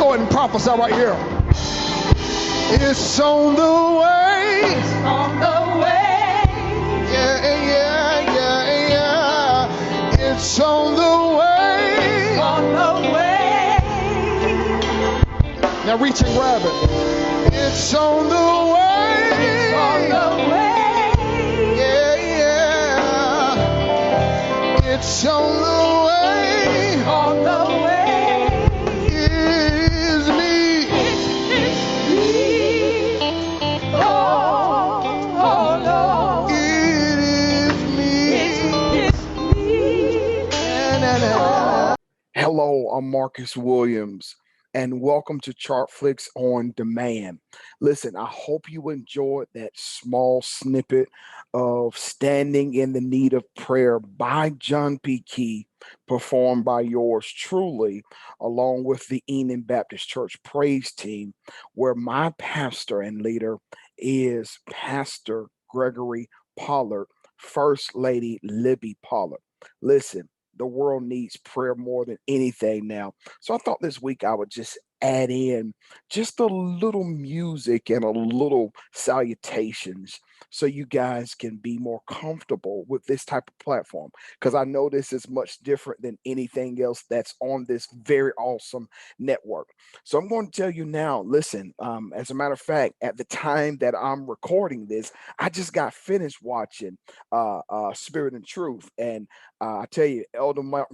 go ahead and prophesy right here. It's on the way. It's on the way. Yeah. It's on the way. It's on the way. Now reach and grab it. It's on the way. It's on the way. Yeah. It's on the way. On the way. It is me. It's me. Oh Lord. It is me. It's me. Hello, I'm Marcus Williams, and welcome to Flix on Demand. Listen, I hope you enjoyed that small snippet of Standing in the Need of Prayer by John P. Key, performed by yours truly, along with the Enon Baptist Church praise team, where my pastor and leader is Pastor Gregory Pollard, First Lady Libby Pollard. Listen, the world needs prayer more than anything now. So I thought this week I would just add in just a little music and a little salutations so you guys can be more comfortable with this type of platform, because I know this is much different than anything else that's on this very awesome network. So I'm going to tell you now, listen, as a matter of fact, at the time that I'm recording this, I just got finished watching Spirit and Truth, and I tell you, Elder Mark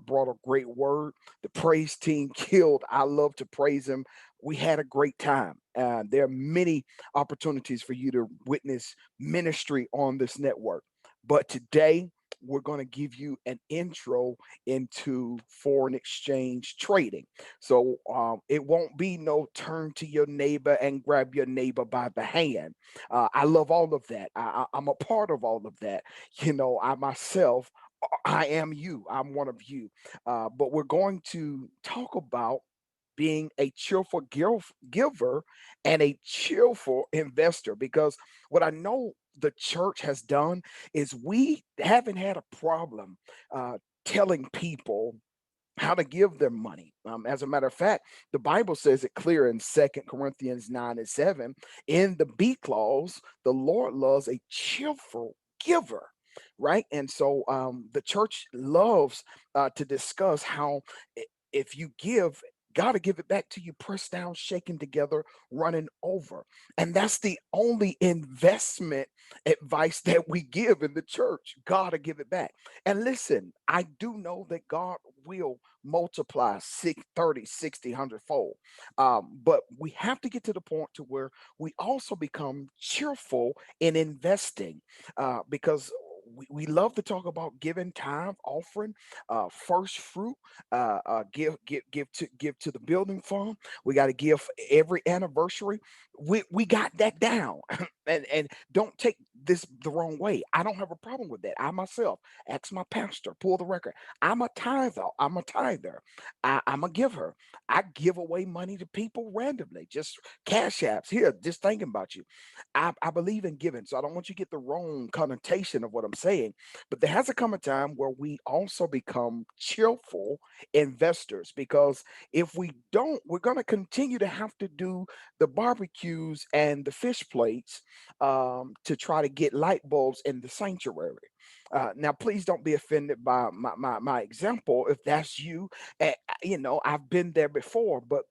brought a great word. The praise team killed. I love to praise him. We had a great time. There are many opportunities for you to witness ministry on this network. But today, we're going to give you an intro into foreign exchange trading. So it won't be no turn to your neighbor and grab your neighbor by the hand. I love all of that. I'm a part of all of that. You know, I myself, I am you. I'm one of you. But we're going to talk about being a cheerful giver and a cheerful investor, because what I know the church has done is we haven't had a problem telling people how to give their money. As a matter of fact, the Bible says it clear in 2 Corinthians 9:7. In the B clause, the Lord loves a cheerful giver. Right. And so the church loves to discuss how if you give, God to give it back to you, pressed down, shaken together, running over. And that's the only investment advice that we give in the church. God to give it back. And listen, I do know that God will multiply 30, 60, 100-fold. But we have to get to the point to where we also become cheerful in investing, because we love to talk about giving, time, offering, first fruit, give to the building fund. We got to give every anniversary. We got that down. and don't take this the wrong way. I don't have a problem with that. I myself, ask my pastor, pull the record. I'm a tither. I'm a tither. I'm a giver. I give away money to people randomly, just cash apps. Here, just thinking about you. I believe in giving, so I don't want you to get the wrong connotation of what I'm saying. But there has to come a time where we also become cheerful investors, because if we don't, we're going to continue to have to do the barbecues and the fish plates to try to get light bulbs in the sanctuary. Now, please don't be offended by my example if that's you. You know, I've been there before, but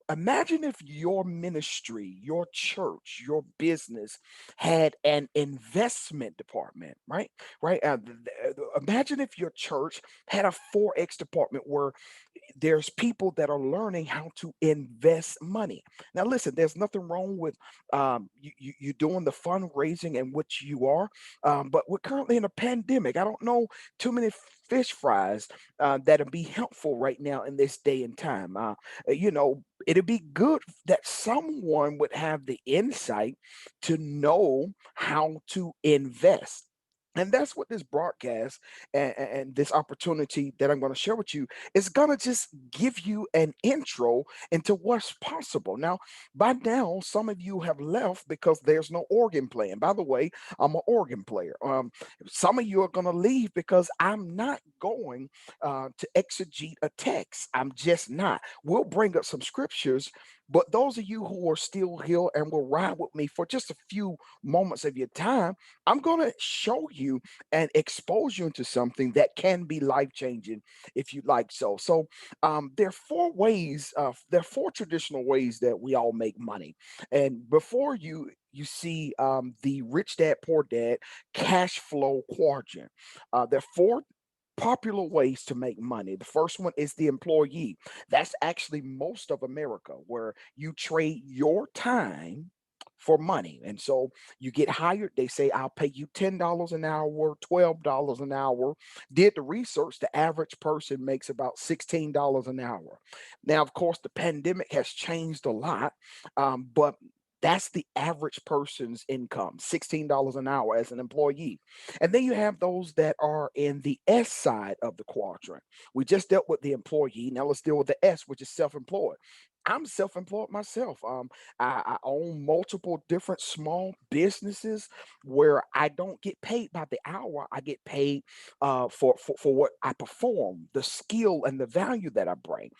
imagine if your ministry, your church, your business had an investment department, right? Right. Imagine if your church had a 4X department where there's people that are learning how to invest money. Now, listen, there's nothing wrong with you doing the fundraising and which you are, but we're currently in a pandemic. I don't know too many fish fries that'll be helpful right now in this day and time. You know, it'd be good that someone would have the insight to know how to invest. And that's what this broadcast and this opportunity that I'm going to share with you is going to just give you an intro into what's possible. Now, by now, some of you have left because there's no organ playing. By the way, I'm an organ player. Some of you are going to leave because I'm not going to exegete a text. I'm just not. We'll bring up some scriptures, but those of you who are still here and will ride with me for just a few moments of your time, I'm going to show you and expose you into something that can be life changing if you like so. So, there are four ways, there are four traditional ways that we all make money. And before you see the rich dad, poor dad cash flow quadrant. There are four popular ways to make money. The first one is the employee. That's actually most of America, where you trade your time for money. And so you get hired, they say, I'll pay you $10 an hour, $12 an hour. Did the research, the average person makes about $16 an hour. Now, of course, the pandemic has changed a lot, but that's the average person's income, $16 an hour as an employee. And then you have those that are in the S side of the quadrant. We just dealt with the employee. Now let's deal with the S, which is self employed. I'm self employed myself. I own multiple different small businesses where I don't get paid by the hour. I get paid for what I perform, the skill and the value that I bring.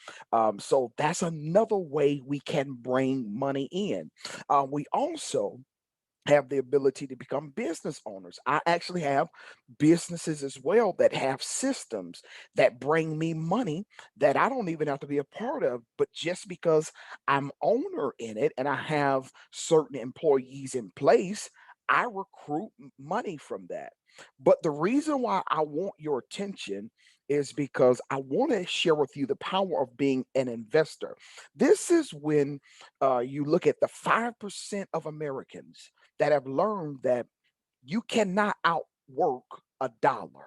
So that's another way we can bring money in. We also have the ability to become business owners. I actually have businesses as well that have systems that bring me money that I don't even have to be a part of, but just because I'm owner in it and I have certain employees in place, I recruit money from that. But the reason why I want your attention is because I want to share with you the power of being an investor. This is when you look at the 5% of Americans that have learned that you cannot outwork a dollar.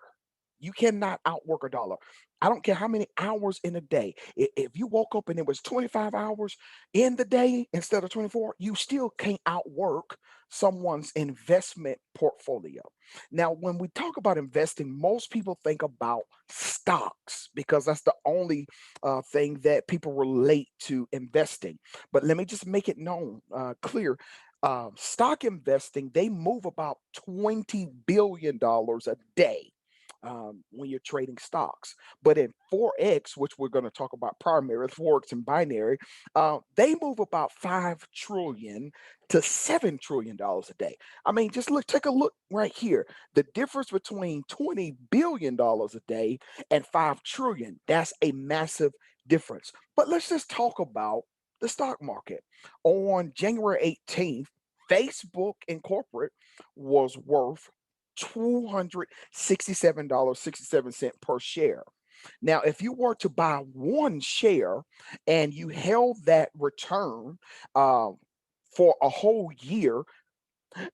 You cannot outwork a dollar. I don't care how many hours in a day. If you woke up and it was 25 hours in the day instead of 24, you still can't outwork someone's investment portfolio. Now, when we talk about investing, most people think about stocks because that's the only thing that people relate to investing. But let me just make it known, clear, stock investing, they move about $20 billion a day when you're trading stocks. But in Forex, which we're going to talk about primarily, Forex and binary, they move about 5 trillion to $7 trillion a day. I mean, just look, take a look right here. The difference between $20 billion a day and 5 trillion, that's a massive difference. But let's just talk about the stock market. On January 18th, Facebook Incorporated was worth $267.67 per share. Now, if you were to buy one share and you held that return um, for a whole year,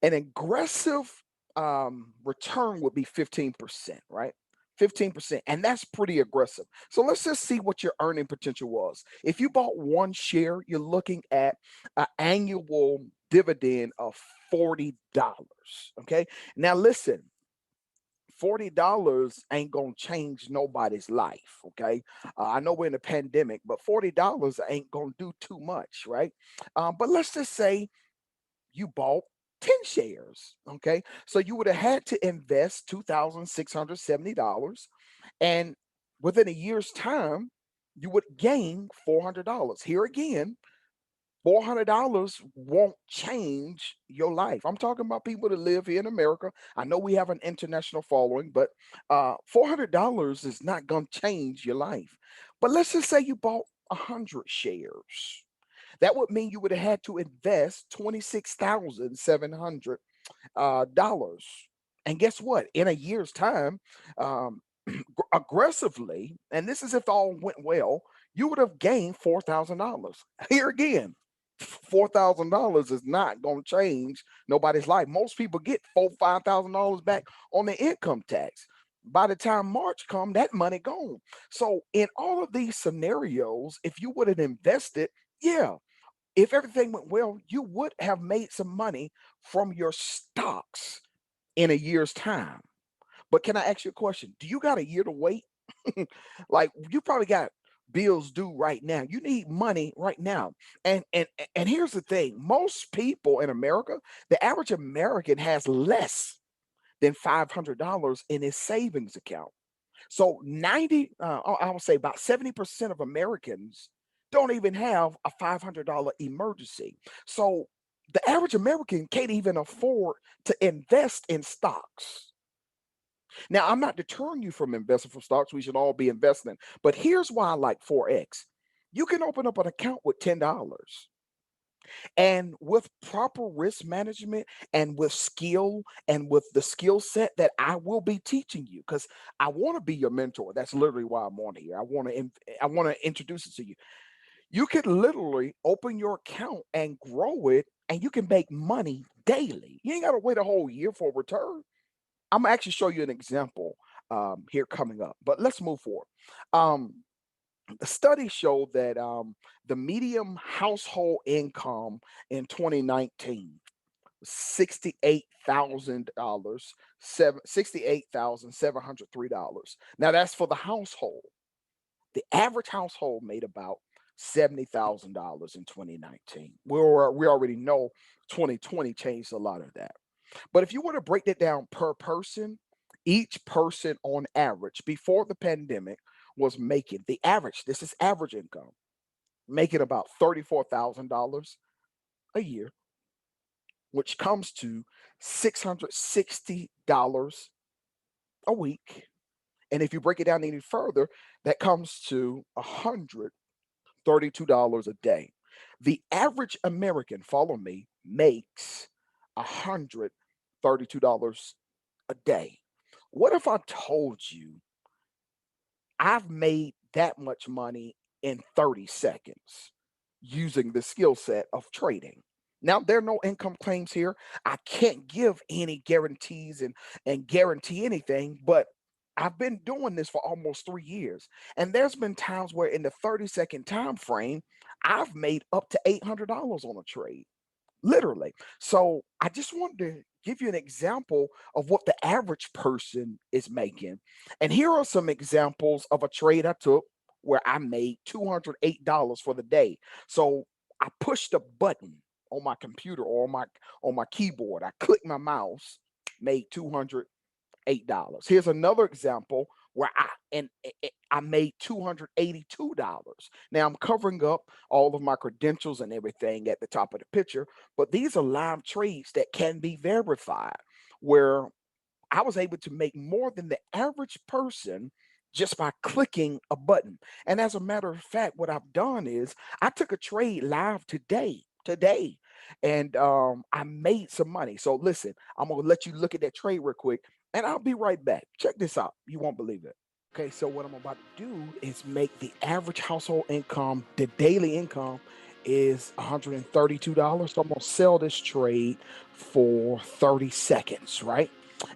an aggressive return would be 15%, right? 15%. And that's pretty aggressive. So let's just see what your earning potential was. If you bought one share, you're looking at an annual dividend of $40. Okay. Now, listen, $40 ain't gonna change nobody's life. Okay, I know we're in a pandemic, but $40 ain't gonna do too much, right? But let's just say you bought 10 shares. Okay. So you would have had to invest $2,670. And within a year's time, you would gain $400. Here again, $400 won't change your life. I'm talking about people that live here in America. I know we have an international following, but $400 is not going to change your life. But let's just say you bought 100 shares. That would mean you would have had to invest $26,700. And guess what? In a year's time, um, aggressively, and this is if all went well, you would have gained $4,000. Here again, $4,000 is not going to change nobody's life. Most people get $4,000, $5,000 back on their income tax. By the time March come, that money gone. So in all of these scenarios, if you would have invested, yeah, if everything went well, you would have made some money from your stocks in a year's time. But can I ask you a question? Do you got a year to wait? Like you probably got bills due right now. You need money right now. And here's the thing. Most people in America, the average American has less than $500 in his savings account. So 90, I would say about 70% of Americans don't even have a $500 emergency. So the average American can't even afford to invest in stocks. Now, I'm not deterring you from investing from stocks. We should all be investing. But here's why I like Forex. You can open up an account with $10. And with proper risk management and with skill and with the skill set that I will be teaching you, because I want to be your mentor. That's literally why I'm on here. I want to introduce it to you. You could literally open your account and grow it, and you can make money daily. You ain't got to wait a whole year for a return. I'm gonna actually show you an example here coming up, but let's move forward. Um, the studies show that the medium household income in 2019 was $68,000, $68,703. Now that's for the household. The average household made about $70,000 in 2019. We already know 2020 changed a lot of that. But if you were to break that down per person, each person on average before the pandemic was making the average, this is average income, making about $34,000 a year, which comes to $660 a week. And if you break it down any further, that comes to $132 a day. The average American, follow me, makes $132 a day. What if I told you I've made that much money in 30 seconds using the skill set of trading? Now, there are no income claims here. I can't give any guarantees and guarantee anything, but I've been doing this for almost 3 years. And there's been times where in the 30-second time frame, I've made up to $800 on a trade. Literally. So I just wanted to give you an example of what the average person is making. And here are some examples of a trade I took where I made $208 for the day. So I pushed a button on my computer or on my keyboard. I clicked my mouse, made $208. Here's another example where I made $282. Now I'm covering up all of my credentials and everything at the top of the picture, but these are live trades that can be verified where I was able to make more than the average person just by clicking a button. And as a matter of fact, what I've done is I took a trade live today, and I made some money. So listen, I'm gonna let you look at that trade real quick, and I'll be right back. Check this out. You won't believe it. Okay, so what I'm about to do is make the average household income, the daily income is $132. So I'm gonna sell this trade for 30 seconds, right?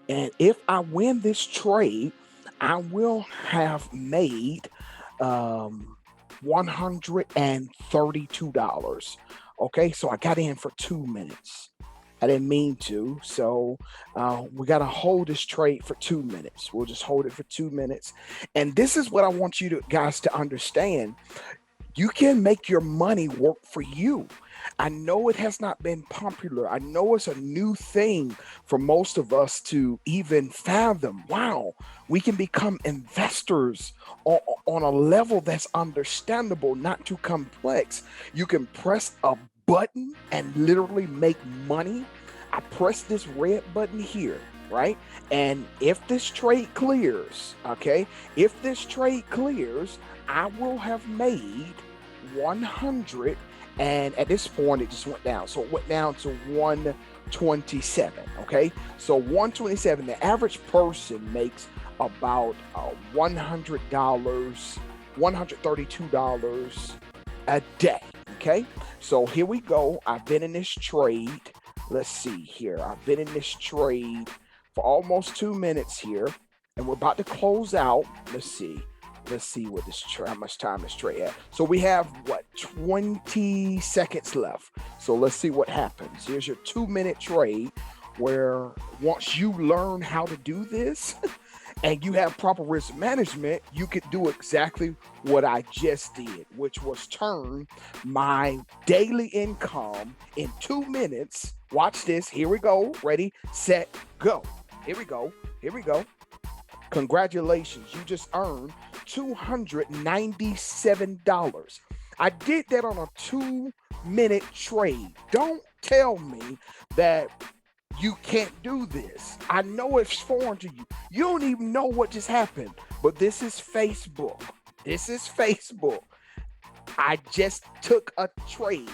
And if I win this trade, I will have made um, $132. Okay, so I got in for 2 minutes. I didn't mean to, so we got to hold this trade for 2 minutes. We'll just hold it for 2 minutes, and this is what I want you to guys to understand. You can make your money work for you. I know it has not been popular. I know it's a new thing for most of us to even fathom. Wow, we can become investors on a level that's understandable, not too complex. You can press a button and literally make money. I press this red button here, right? And if this trade clears, okay, if this trade clears, I will have made 100, and at this point it just went down. So it went down to 127. Okay, so 127. The average person makes about $100, $132 a day. Okay, so here we go. I've been in this trade. Let's see here. I've been in this trade for almost 2 minutes here, and we're about to close out. Let's see. Let's see what how much time this trade at. So we have what, 20 seconds left. So let's see what happens. Here's your 2-minute trade where once you learn how to do this, and you have proper risk management, you could do exactly what I just did, which was turn my daily income in 2 minutes. Watch this. Here we go. Ready, set, go. Here we go. Here we go. Congratulations. You just earned $297. I did that on a 2 minute trade. Don't tell me that you can't do this. I know it's foreign to you. You don't even know what just happened. But this is Facebook. This is Facebook. I just took a trade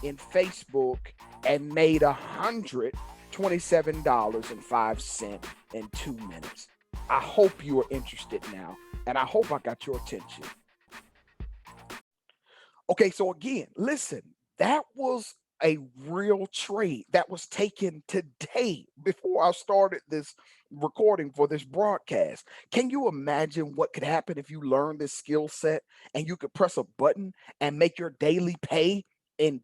in Facebook and made $127.05 in 2 minutes. I hope you are interested now, and I hope I got your attention. Okay, so again, listen, that was a real trade that was taken today before I started this recording for this broadcast. Can you imagine what could happen if you learn this skill set and you could press a button and make your daily pay in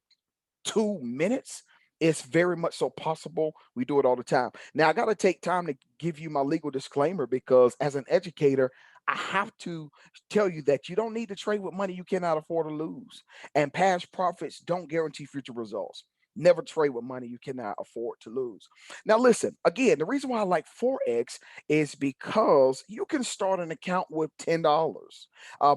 2 minutes? It's very much so possible. We do it all the time. Now, I got to take time to give you my legal disclaimer because as an educator, I have to tell you that you don't need to trade with money you cannot afford to lose. And past profits don't guarantee future results. Never trade with money you cannot afford to lose. Now, listen, again, the reason why I like Forex is because you can start an account with $10.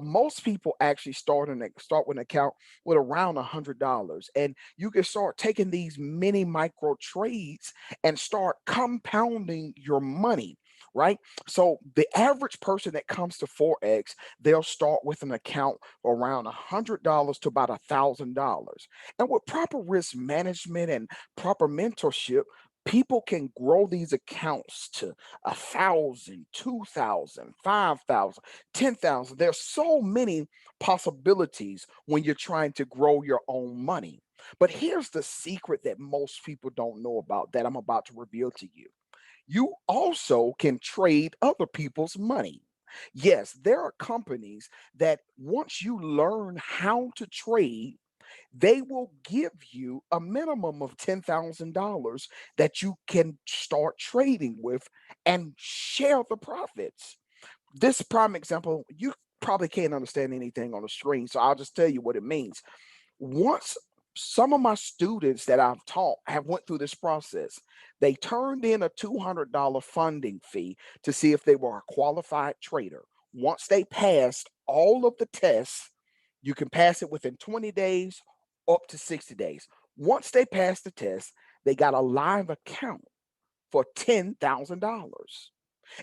Most people actually start with an account with around $100, and you can start taking these mini micro trades and start compounding your money, right? So the average person that comes to Forex, they'll start with an account around $100 to about $1,000. And with proper risk management and proper mentorship, people can grow these accounts to 1,000, 2,000, 5,000, 10,000. There's so many possibilities when you're trying to grow your own money. But here's the secret that most people don't know about that I'm about to reveal to you. You also can trade other people's money. Yes, there are companies that once you learn how to trade, they will give you a minimum of $10,000 that you can start trading with and share the profits. This prime example, you probably can't understand anything on the screen, so I'll just tell you what it means. Once some of my students that I've taught have went through this process, they turned in a $200 funding fee to see if they were a qualified trader. Once they passed all of the tests, you can pass it within 20 days up to 60 days. Once they passed the test, they got a live account for $10,000.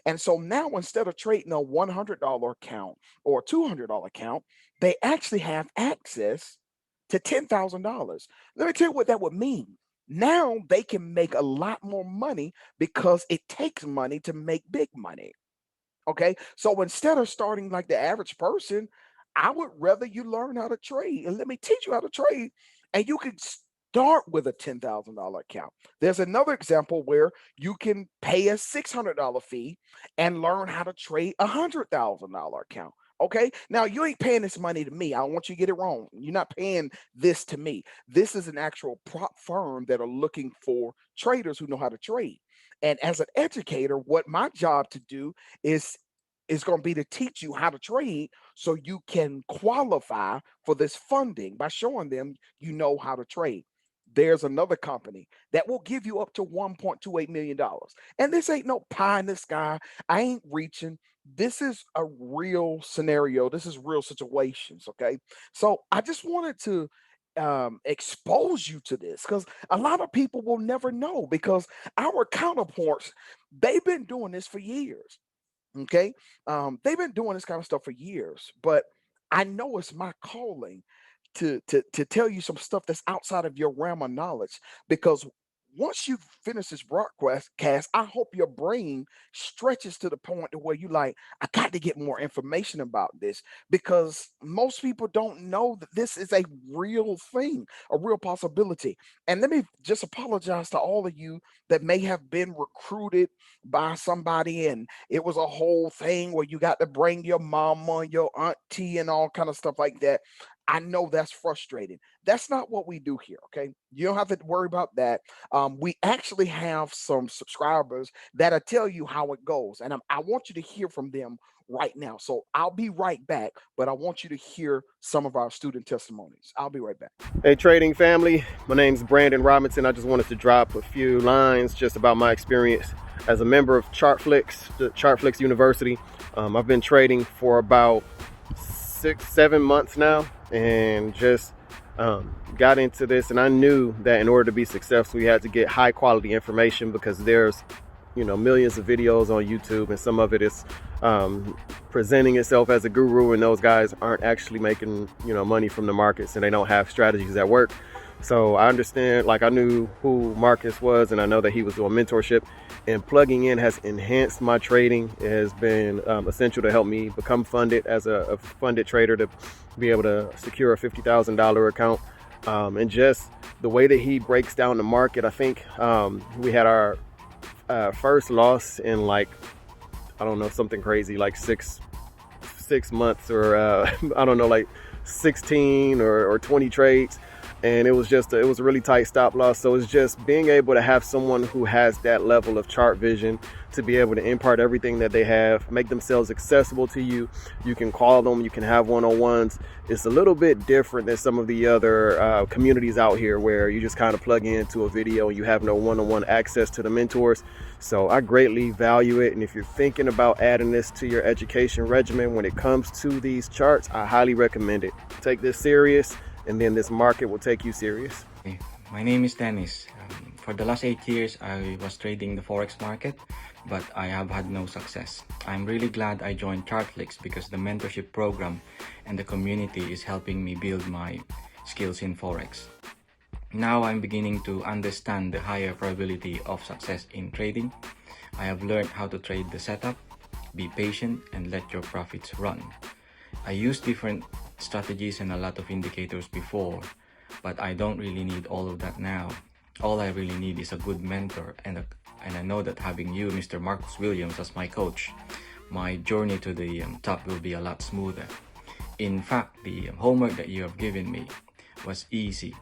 And so now instead of trading a $100 account or a $200 account, they actually have access to $10,000. Let me tell you what that would mean. Now they can make a lot more money because it takes money to make big money. Okay. So instead of starting like the average person, I would rather you learn how to trade and let me teach you how to trade. And you can start with a $10,000 account. There's another example where you can pay a $600 fee and learn how to trade a $100,000 account. Okay. Now you ain't paying this money to me. I don't want you to get it wrong. You're not paying this to me. This is an actual prop firm that are looking for traders who know how to trade. And as an educator, what my job to do is going to be to teach you how to trade so you can qualify for this funding by showing them you know how to trade. There's another company that will give you up to $1.28 million. And this ain't no pie in the sky. I ain't reaching. This is a real scenario. This is real situations. Okay. So I just wanted to expose you to this because a lot of people will never know because our counterparts, they've been doing this for years. Okay. They've been doing this kind of stuff for years, but I know it's my calling to tell you some stuff that's outside of your realm of knowledge because once you finish this broadcast, I hope your brain stretches to the point to where you like, I got to get more information about this because most people don't know that this is a real thing, a real possibility. And let me just apologize to all of you that may have been recruited by somebody and it was a whole thing where you got to bring your mama, your auntie, and all kind of stuff like that. I know that's frustrating. That's not what we do here. Okay. You don't have to worry about that. We actually have some subscribers that'll tell you how it goes. And I want you to hear from them right now. So I'll be right back, but I want you to hear some of our student testimonies. I'll be right back. Hey, trading family. My name's Brandon Robinson. I just wanted to drop a few lines just about my experience as a member of Chartflix University. I've been trading for about 6-7 months now, and just got into this. And I knew that in order to be successful, we had to get high quality information, because there's millions of videos on YouTube, and some of it is presenting itself as a guru, and those guys aren't actually making money from the markets, and they don't have strategies that work. So I understand, like, I knew who Marcus was, and I know that he was doing mentorship, and plugging in has enhanced my trading. It has been essential to help me become funded as a funded trader, to be able to secure a $50,000 account. And just the way that he breaks down the market, I think we had our first loss in, like, I don't know, something crazy like six months, or I don't know, like 16 or 20 trades. And it was a really tight stop loss. So it's just being able to have someone who has that level of chart vision to be able to impart everything that they have, make themselves accessible to you. You can call them, you can have one-on-ones. It's a little bit different than some of the other communities out here, where you just kind of plug into a video and you have no one-on-one access to the mentors. So I greatly value it. And if you're thinking about adding this to your education regimen when it comes to these charts, I highly recommend it. Take this serious, and then this market will take you serious. My name is Dennis. For the last 8 years, I was trading the Forex market, but I have had no success. I'm really glad I joined Chartflix, because the mentorship program and the community is helping me build my skills in Forex. Now I'm beginning to understand the higher probability of success in trading. I have learned how to trade the setup, be patient, and let your profits run. I use different strategies and a lot of indicators before, but I don't really need all of that now. All I really need is a good mentor, and I know that having you, Mr. Marcus Williams, as my coach, my journey to the top will be a lot smoother. In fact, the homework that you have given me was easy.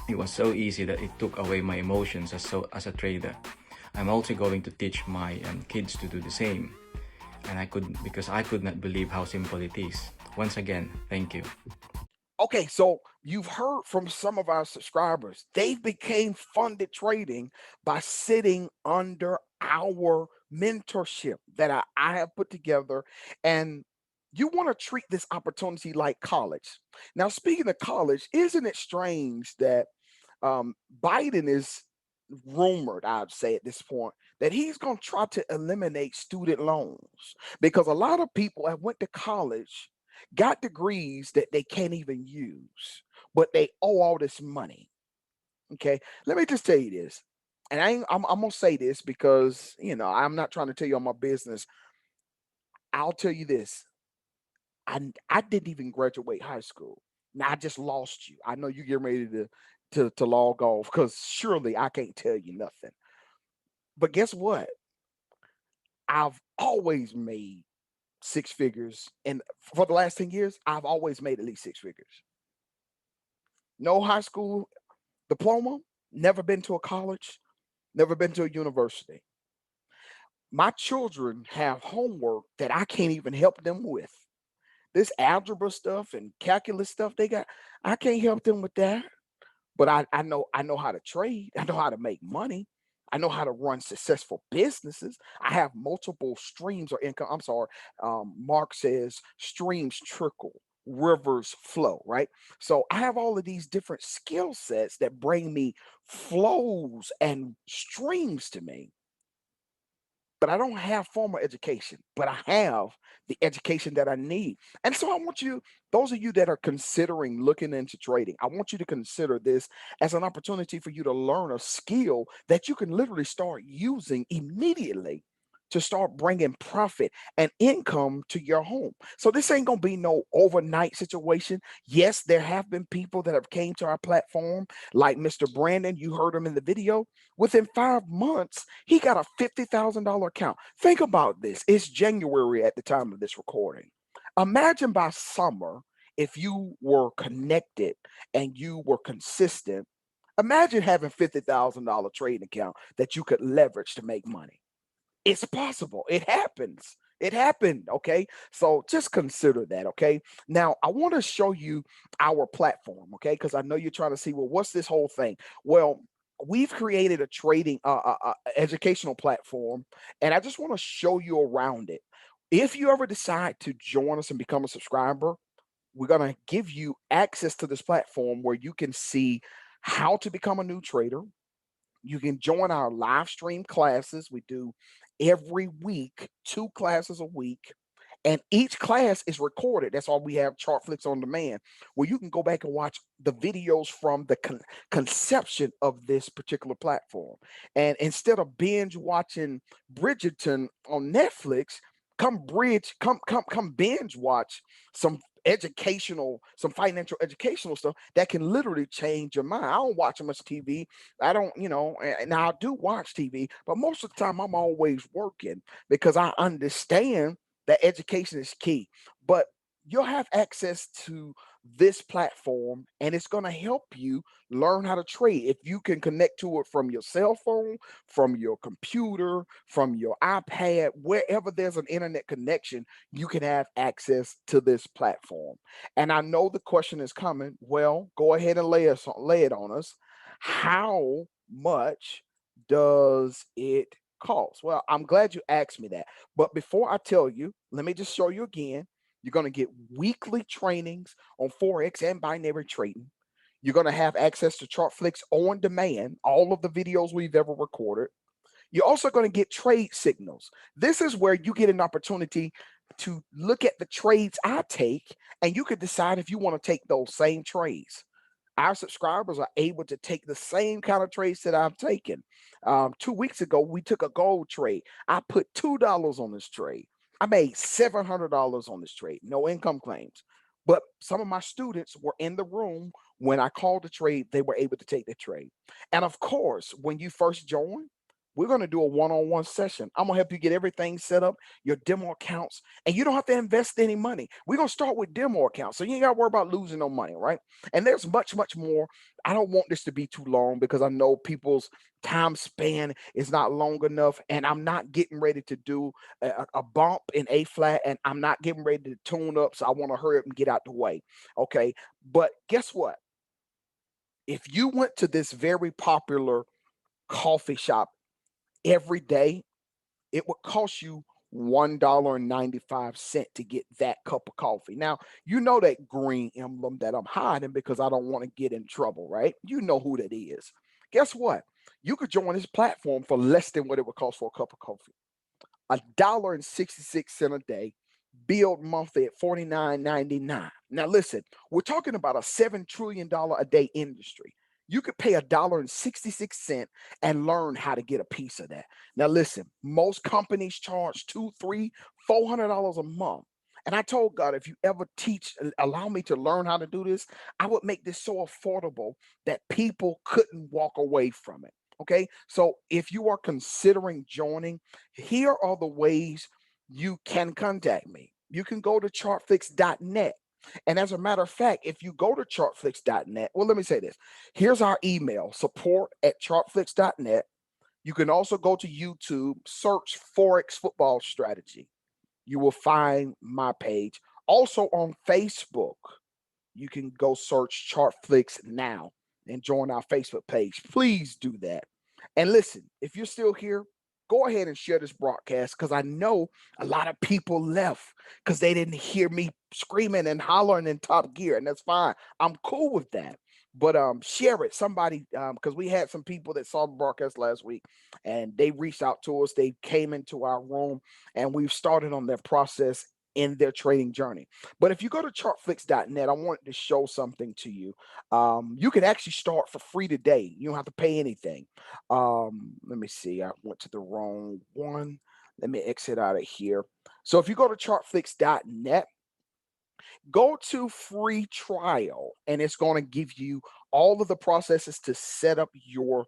It was so easy that it took away my emotions as a trader. I'm also going to teach my kids to do the same, and because I could not believe how simple it is. Once again, thank you. Okay, so you've heard from some of our subscribers. They became funded trading by sitting under our mentorship that I have put together. And you want to treat this opportunity like college. Now, speaking of college, isn't it strange that Biden is rumored, I'd say at this point, that he's going to try to eliminate student loans, because a lot of people have went to college, got degrees that they can't even use, but they owe all this money. Okay, let me just tell you this, and I'm gonna say this because I'm not trying to tell you all my business. I'll tell you this: I didn't even graduate high school. Now I just lost you. I know you get ready to log off, because surely I can't tell you nothing. But guess what? I've always made six figures, and for the last 10 years, I've always made at least six figures. No high school diploma, never been to a college, never been to a university. My children have homework that I can't even help them with. This algebra stuff and calculus stuff they got, I can't help them with that. But I know how to trade. I know how to make money. I know how to run successful businesses. I have multiple streams or income. I'm sorry. Mark says streams trickle, rivers flow, right? So I have all of these different skill sets that bring me flows and streams to me, but I don't have formal education, but I have the education that I need. And so I want you, those of you that are considering looking into trading, I want you to consider this as an opportunity for you to learn a skill that you can literally start using immediately to start bringing profit and income to your home. So this ain't going to be no overnight situation. Yes, there have been people that have came to our platform like Mr. Brandon, you heard him in the video. Within 5 months, he got a $50,000 account. Think about this. It's January at the time of this recording. Imagine by summer, if you were connected and you were consistent, imagine having $50,000 trading account that you could leverage to make money. It's possible. It happens. It happened. Okay. So just consider that. Okay. Now, I want to show you our platform. Okay. Because I know you're trying to see, well, what's this whole thing? Well, we've created a trading, educational platform, and I just want to show you around it. If you ever decide to join us and become a subscriber, we're going to give you access to this platform where you can see how to become a new trader. You can join our live stream classes. We do every week, 2 classes a week. And each class is recorded. That's why we have Chartflix on demand, where you can go back and watch the videos from the conception of this particular platform. And instead of binge watching Bridgerton on Netflix, come binge watch some some financial educational stuff that can literally change your mind. I don't watch much TV. I don't, now I do watch TV, but most of the time I'm always working because I understand that education is key. But you'll have access to this platform, and it's going to help you learn how to trade. If you can connect to it from your cell phone, from your computer, from your iPad, wherever there's an internet connection, you can have access to this platform. And I know the question is coming. Well, go ahead and lay it on us. How much does it cost? Well, I'm glad you asked me that. But before I tell you, let me just show you again. You're going to get weekly trainings on Forex and binary trading. You're going to have access to Chartflix on demand, all of the videos we've ever recorded. You're also going to get trade signals. This is where you get an opportunity to look at the trades I take, and you can decide if you want to take those same trades. Our subscribers are able to take the same kind of trades that I've taken. 2 weeks ago, we took a gold trade. I put $2 on this trade. I made $700 on this trade, no income claims. But some of my students were in the room when I called the trade, they were able to take the trade. And of course, when you first join, we're going to do a one-on-one session. I'm going to help you get everything set up, your demo accounts, and you don't have to invest any money. We're going to start with demo accounts, so you ain't got to worry about losing no money, right? And there's much, much more. I don't want this to be too long because I know people's time span is not long enough, and I'm not getting ready to do a bump in A flat, and I'm not getting ready to tune up, so I want to hurry up and get out the way, okay? But guess what? If you went to this very popular coffee shop every day, it would cost you $1.95 to get that cup of coffee. Now, you know that green emblem that I'm hiding because I don't want to get in trouble, right? You know who that is. Guess what? You could join this platform for less than what it would cost for a cup of coffee. $1.66 a day, billed monthly at $49.99. Now, listen, we're talking about a $7 trillion a day industry. You could pay $1.66 and learn how to get a piece of that. Now, listen, most companies charge two, three, $400 a month. And I told God, if you ever allow me to learn how to do this, I would make this so affordable that people couldn't walk away from it. Okay. So if you are considering joining, here are the ways you can contact me. You can go to chartflix.net. And as a matter of fact, if you go to chartflix.net, well, let me say this. Here's our email, support@chartflix.net. You can also go to YouTube, search Forex Football Strategy. You will find my page. Also on Facebook, you can go search Chartflix now and join our Facebook page. Please do that. And listen, if you're still here, go ahead and share this broadcast because I know a lot of people left because they didn't hear me screaming and hollering in top gear, and that's fine. I'm cool with that. But share it. Somebody, because we had some people that saw the broadcast last week and they reached out to us. They came into our room and we've started on their process in their trading journey. But if you go to chartflix.net, I wanted to show something to you. You can actually start for free today. You don't have to pay anything. Let me see. I went to the wrong one. Let me exit out of here. So if you go to chartflix.net, go to free trial, and it's going to give you all of the processes to set up your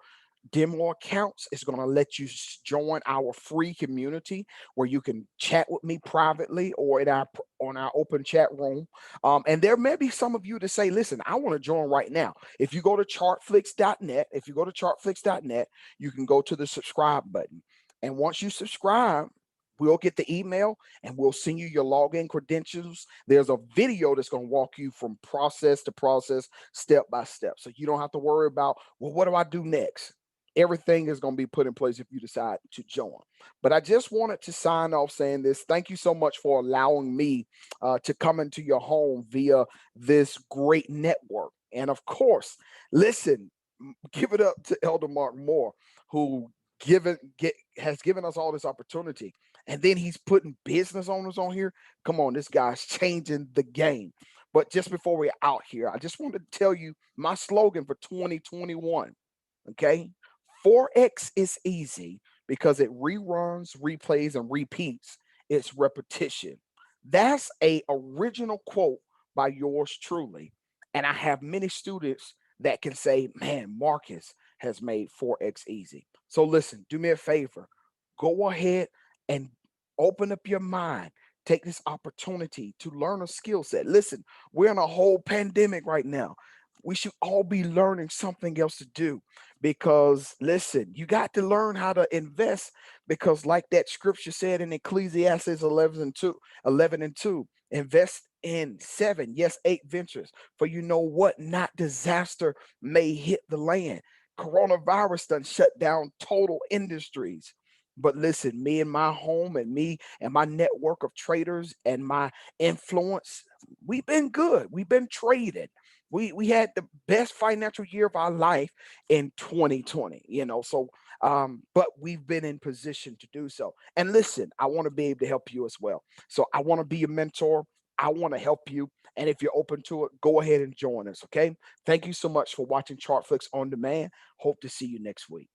demo accounts. It's going to let you join our free community where you can chat with me privately or in our on our open chat room. And there may be some of you to say, listen, I want to join right now. If you go to chartflix.net, you can go to the subscribe button. And once you subscribe, we'll get the email and we'll send you your login credentials. There's a video that's going to walk you from process to process, step by step. So you don't have to worry about, well, what do I do next? Everything is going to be put in place if you decide to join. But I just wanted to sign off saying this. Thank you so much for allowing me to come into your home via this great network. And of course, listen, give it up to Elder Mark Moore, who has given us all this opportunity. And then he's putting business owners on here. Come on, this guy's changing the game. But just before we're out here, I just want to tell you my slogan for 2021. Okay. Forex is easy because it reruns, replays, and repeats. It's repetition. That's a original quote by yours truly. And I have many students that can say, man, Marcus has made Forex easy. So listen, do me a favor. Go ahead and open up your mind. Take this opportunity to learn a skill set. Listen, we're in a whole pandemic right now. We should all be learning something else to do because listen, you got to learn how to invest because like that scripture said in Ecclesiastes 11 and 2, invest in 7, yes, 8 ventures. For you know what, not disaster may hit the land. Coronavirus done shut down total industries. But listen, me and my home and me and my network of traders and my influence, we've been good. We've been trading. We had the best financial year of our life in 2020, so but we've been in position to do so. And listen, I want to be able to help you as well. So I want to be a mentor. I want to help you. And if you're open to it, go ahead and join us. Okay. Thank you so much for watching Chartflix on Demand. Hope to see you next week.